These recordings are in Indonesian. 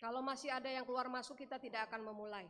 Kalau masih ada yang keluar masuk, kita tidak akan memulai.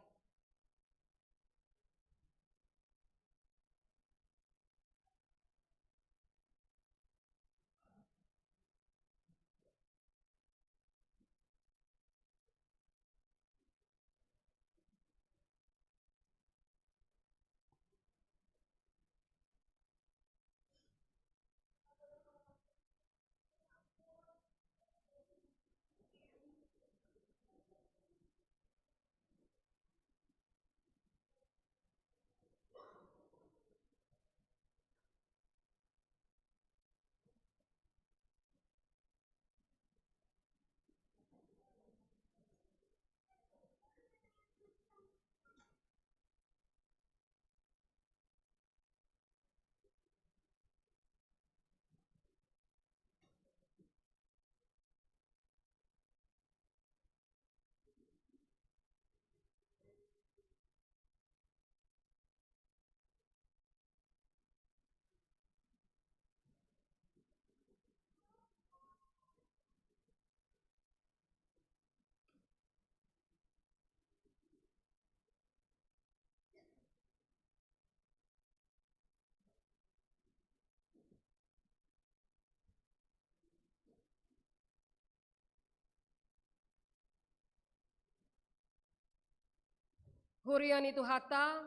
Hurian itu hata,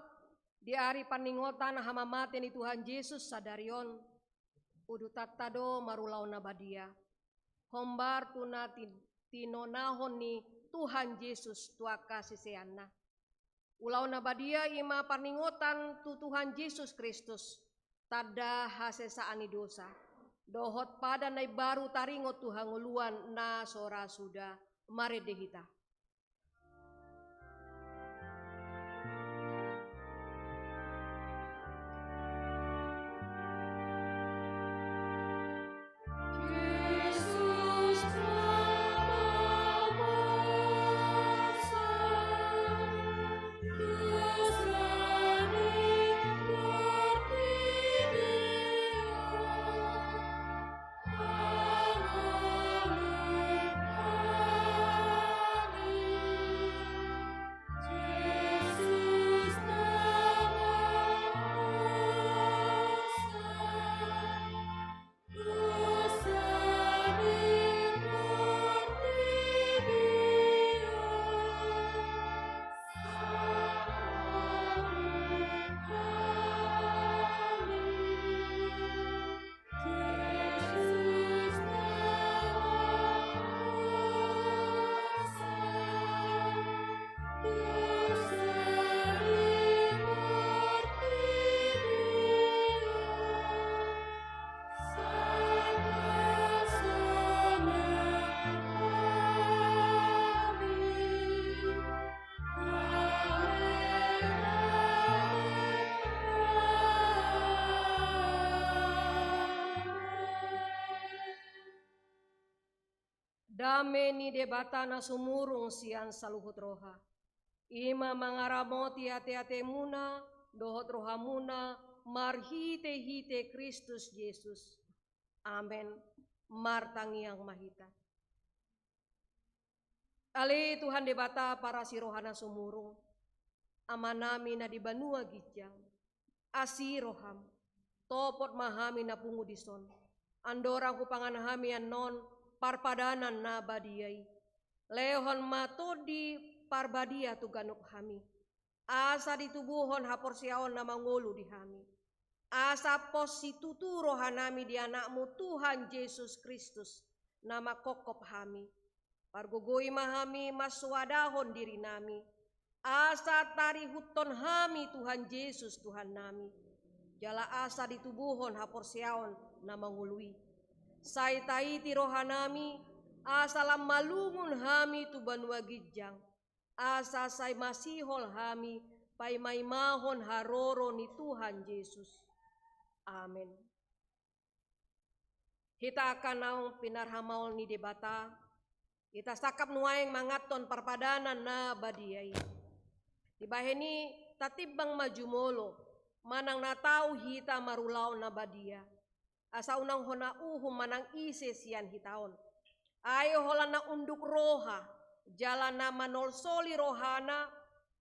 di hari paningotan hama maten Tuhan Yesus sadarion, udu tatado marulau nabadia. Hombar tunatin tinonahon ni Tuhan Yesus tuaka siseana. Ulau nabadia ima paningotan tu Tuhan Yesus Kristus, tada hasesaani dosa. Dohot pada nai baru taringot Tuhan nguluan na sora sudah maredehita. Dameni debatana sumurung sian saluhut roha. Ima mangaramoti hate-hate muna, dohot rohamuna, marhite-hite Kristus Yesus. Amen. Martangi yang mahita. Ale Tuhan debata para sirohana sumurung. Amanami na di banua gijang. Asiroham. Topot mahami na pungudison. Andorang kupangan hami non parpadanan na badiai. Lehon matodi parbadia tu ganuk hami. Asa ditubuhon haporsiaon na mangulu di hami. Asa positutu rohanami di anakmu Tuhan Yesus Kristus. Nama kokop hami. Pargugoi mahami maswadahon diri nami. Asa tari huton hami Tuhan Yesus Tuhan nami. Jala asa ditubuhon haporsiaon na mangului. Sai taiti rohanami, asalam malungun hami tu banua gijang. Asa sai masihol hami, pai maimahon haroro ni Tuhan Yesus. Amin. Kita akan naung pinarhamaol ni debata. Kita sakap nuaeng mangaton parpadanan na badiai. Dibaheni tatibang majumolo, manang natau hita marulau na badia. Asa unang hona manang ise sian hitaon. Ayo hola na unduk roha. jalana manol soli rohana,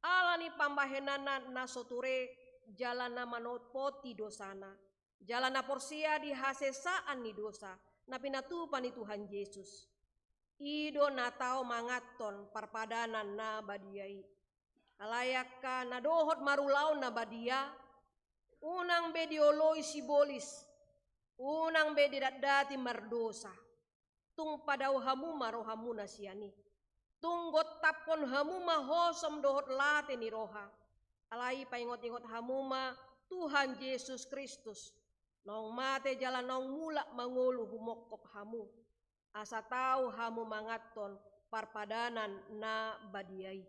alani pambahenana nasoture, jalana manol poti dosana, jalana porsia di hasesaan ni dosa, na pinatupan ni Tuhan Yesus. Ido na tao mangaton parpadanan na badiai. Alayaka na dohot marulaw na badia, unang bedioloy sibolis, unang bedidadati mardosa, tung padaw hamu marohamu na siyani, tunggot tapon hamu mahosom dohot late ni roha, alay paingot-ingot hamu ma Tuhan Yesus Kristus, nong mate jalan nong mula mangulu humokop hamu, asa tau hamu mangaton parpadanan na badiai.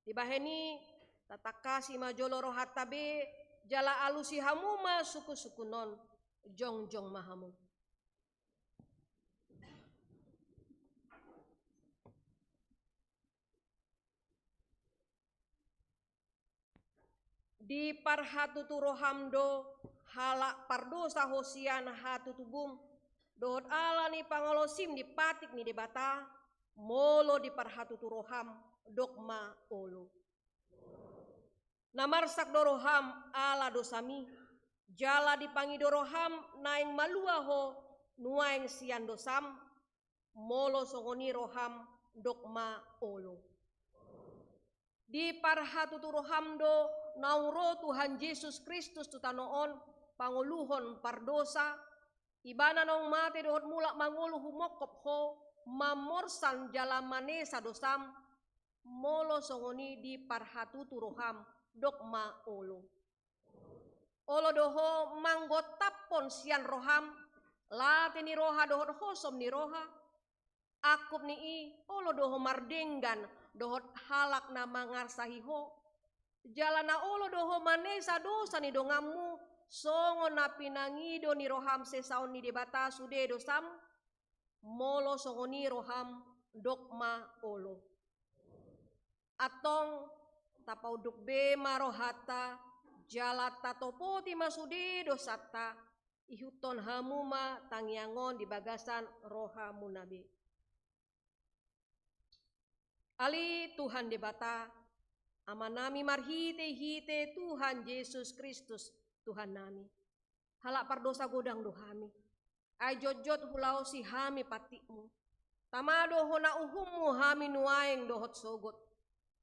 Dibaheni tatakasi majolo rohatabe jala alusi hamu ma suku-suku non jong-jong mahamu. Di parhatutu rohamdo halak pardosa hosian hatutubum dohot ala ni pangolosim di patik ni debata molo di parhatutu roham dokma olo. Namarsak doroham ala dosami, jala dipangi doroham naing maluaho nuaing sian dosam, molo songoni roham dokma olo. Di parhatutu roham do nauro Tuhan Yesus Kristus tutanoon panguluhon pardosa, ibana nong mate dohot mulak mangulu humokop ho, mamorsan jala manesa dosam, molo songoni di parhatutu roham dokma olo. Olo doho manggotapon sian roham, late ni roha dohot hosom ni roha, akup ni i olo doho mardenggan dohot halak na mangarsahiho, jalana olo doho manesa dosa ni dongamu, songo na pinangido ni roham sesaon ni debata sude dosam, molo songoni roham dokma olo. Atong tapau dukbe marohata jalata topoti masude dosata ihuton hamuma tangyangon di bagasan roha munabe. Ali Tuhan debata amanami marhite-hite Tuhan Yesus Kristus Tuhan nami. Halak pardosa godang dohami. Ai jojot hulau si hami patikmu. Tamado hona uhummu hami nuaeng dohot sogot.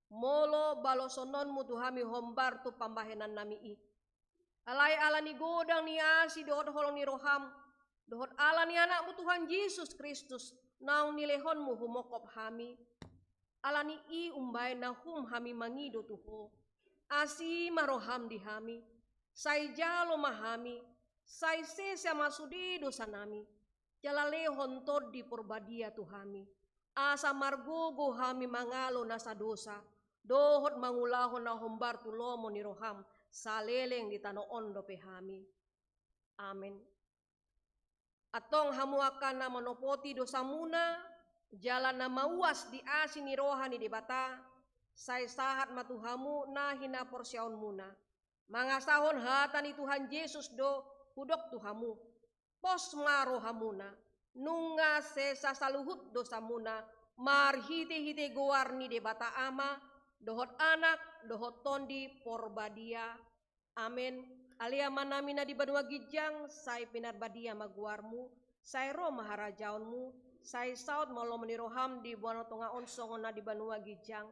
Molo balosononmu tuhami hombar tu pambahenan nami i. Alai ala ni godang ni asi dohot holong ni roham. Dohot ala ni anakmu Tuhan Yesus Kristus. Naung nilehonmu humokop hami. Ala ni i umbai nahum hami mangido tuho. Asi maroham di hami. Sai jalo mahami. Sai sesa masudi dosa nami. Jalalehon tod di porbadia tuhami. Asa margogo hami mangalo nasa dosa. Dohot mangulahon na hombar tulomo ni roham saleleng di tanoon do pehami. Amen. Atong hamuakan na monopoti dosa muna, jalan na mauas di asin ni roha ni debata, say sahat matuhamu na hina porsyaon muna. Mangasahon hata ni Tuhan Yesus do hudok tuhamu, pos marohamuna, nunga sesa saluhut dosa muna, marhite-hite goar ni debata ama, dohot anak, dohot tondi porbadia. Amen. Alia manamina di banua gijang, say pinarbadia maguarmu, say ro maharajaonmu, say saud molo meniroham di buano tonga onsongon na di banua gijang.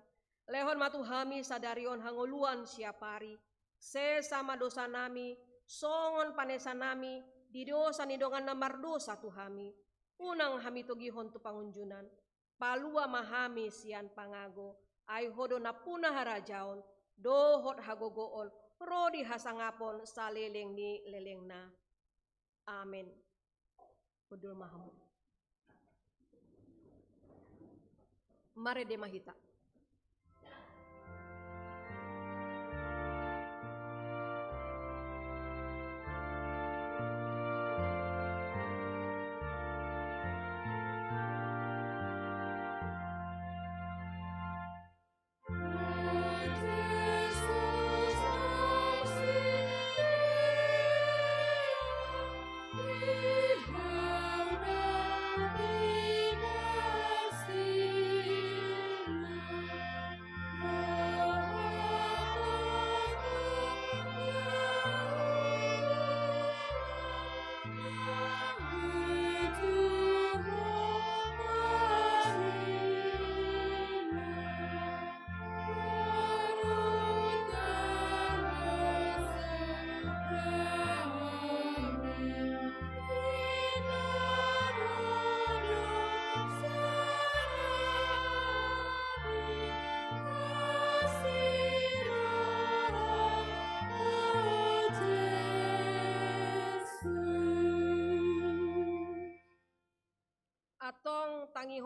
Lehon matuhami sadarion hangoluan siapari, sesama dosa nami, songon panesa nami, di dosa nidongan namar dosa tuhami. Unang hami togihon tu pangunjunan, palua mahami sian pangago, ay hodo na punah harajaon, dohot hagogoon, rodi hasangapon saleleng ni leleng na. Amen. Budul mahamu. Mare de mahita.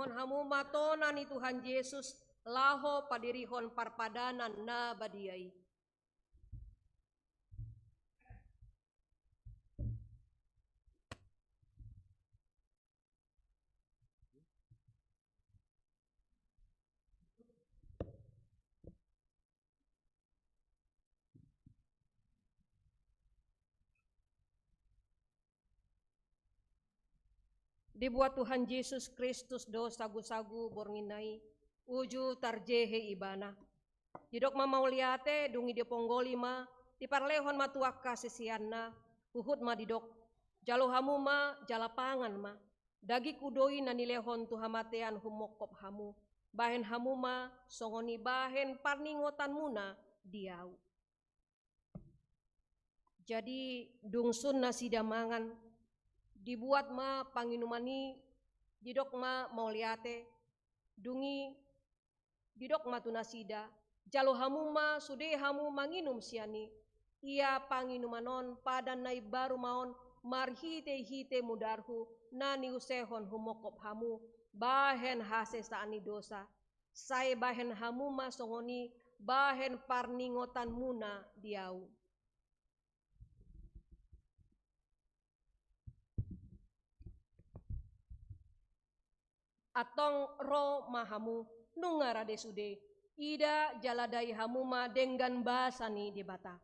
pangingon hamu matonani Tuhan Yesus laho padirihon parpadanan na badiai. Dibuat Tuhan Yesus Kristus do sagu-sagu bornginai uju tarjehe ibana. Didok ma mauliate dungi di ponggoli ma di parlehon ma tuak kasisianna uhud ma didok jalo hamu ma jalapangan ma dagi kudoi nanilehon tuhamatean humokop hamu bahen hamu ma songoni bahen parningotan muna diau. Jadi dungsun nasi damangan dibuat ma panginumani didok ma mauliate dungi didok ma tunasida jalo hamu ma sude hamu manginum siani ia panginumanon padan nai baru maon marhite-hite mudarhu nani usehon humokop hamu bahen hase saani dosa sai bahen hamu ma songoni bahen parningotan muna diau. Atong ro mahamu nungarade sude ida jaladai hamuma denggan basani di bata.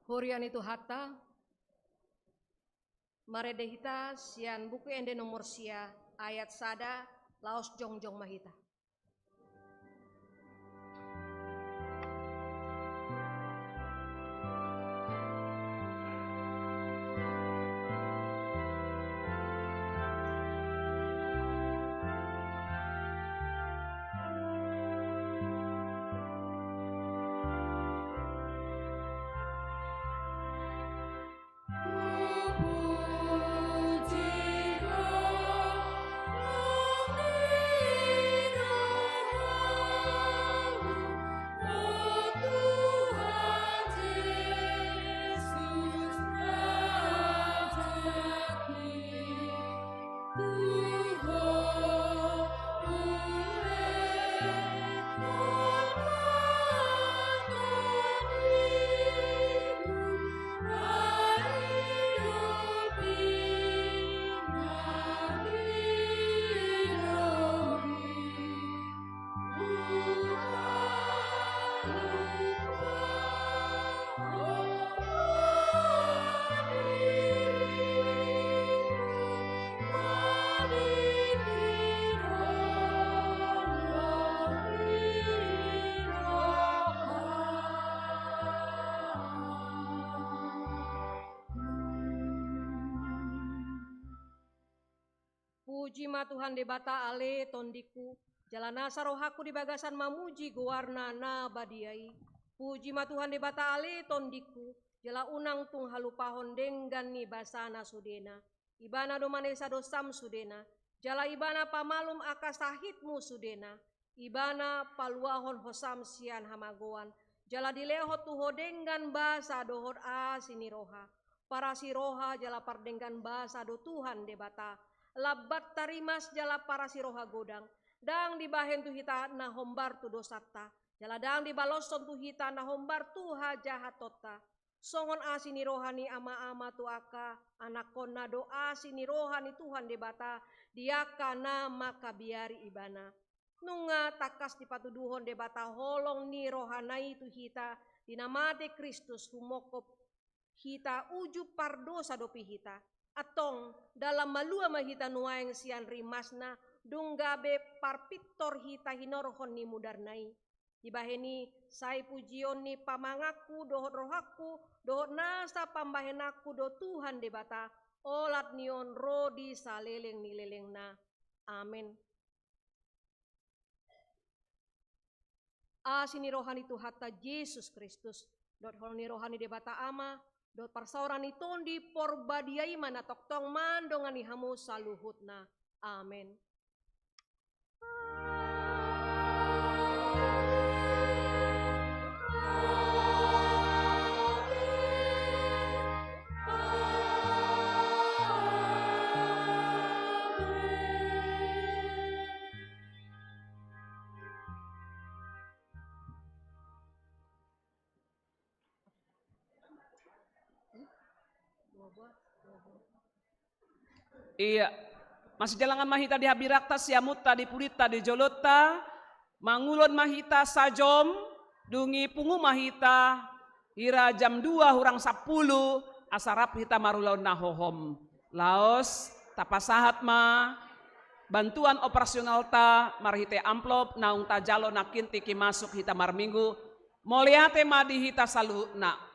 Horian itu hatta, marede hita sian buku ende nomor sia ayat sada laos jongjong mahita. Puji ma Tuhan debata ale tondiku, jalana sarohaku di bagasan mamuji gowarna na badiai. Puji ma Tuhan debata ale tondiku, jala unang tung halupahon denggan ni basana sudena. Ibana domanesa dosam sudena, jala ibana pamalum akasahitmu sudena. Ibana paluahon hosam sian hamagoan, jala dilehot tuho denggan basa dohot asini roha. Para si roha jala pardenggan basa do Tuhan debata. Labat tarimas jala para siroha godang, dang dibahen tu hita na hombar tu dosata, jala dang dibaloson tu hita na hombar tu hajahatota. Songon asini rohani ama-ama tu aka, anakon na do asini rohani Tuhan debata, diaka na maka biari ibana. Nunga takas di patuduhon debata holong ni rohanai tu hita, dinamate Kristus humokop hita uju pardosa dopi hita. Atong dalam malua mahita nuaeng sian rimasna dunggabe parpitor hita hinorhon ni mudarnai. Ibaheni sai pujion ni pamangaku dohot rohaku dohot nasa pambahenaku do Tuhan debata olat nion rodi saleleng ni lelengna. Amin. Asini rohani tu hatta Yesus Kristus dot holni rohani debata ama dot parsaurani tondi porbadiai mana toktong mandongani hamu saluhutna. Amin. Iya, masih jalangan mahita di habirakta siamutta di purita di jolota, mangulon mahita sajom, dungi pungu mahita, ira jam 2 hurang 10, asarap hita marulaun nahohom. Laos, tapasahat ma, bantuan operasional ta, marhite amplop, naung ta jalo nakin tiki masuk hita marminggu, moliate ma di hita salu na.